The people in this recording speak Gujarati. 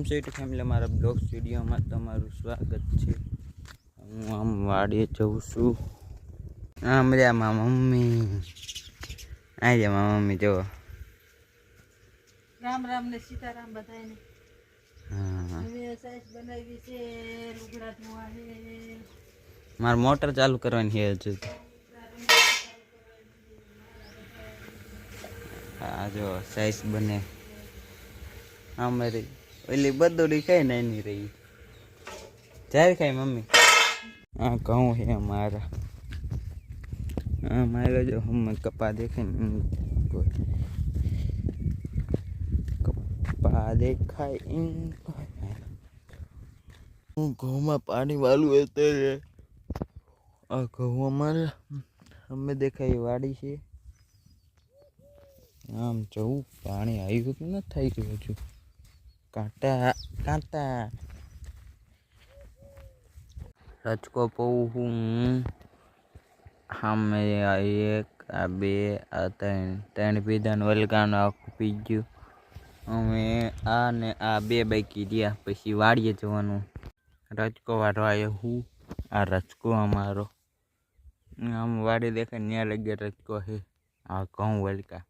કેમ છો યુટ્યુબ ફેમિલી, મારા બ્લોગ્સ વિડીયોમાં તમારું સ્વાગત છે। હું આમ વાડીએ જઉં છું। આમ રે મારા મમ્મી, આ રે મારા મમ્મી જો। રામ રામ ને સીતારામ બધાને। હા, હવે સાઈસ બનાવી છે, લુગડા ધોવા છે। મારે મોટર ચાલુ કરવાની છે હજુ। આ જો સાઈસ બને અમારી ઓલી બદોડી કઈ ને એની રહી જાય કઈ મમ્મી। આ ઘઉં છે મારા, મારે જો હમ કપા દેખાય ને કપા દેખાય હું ઘઉંમાં પાણી વાળું અત્યારે। આ ઘઉં અમારે અમે દેખાય વાડી છે। આમ જવું પાણી આવ્યું કે ન થઈ ગયું હજુ, કાંટા કાંટા રચકો પવું હું સામે આ એક આ બે આ ત્રણ પીધા વલગાનું આખું પી ગયું। અમે આ ને આ બે બાકી રહ્યા, પછી વાડીએ જવાનું રચકો વાળવા આવ્યો હું। આ રચકો અમારો આમ વાડી દેખાય ત્યાં લગી રચકો છે। આ ઘઉં વલકા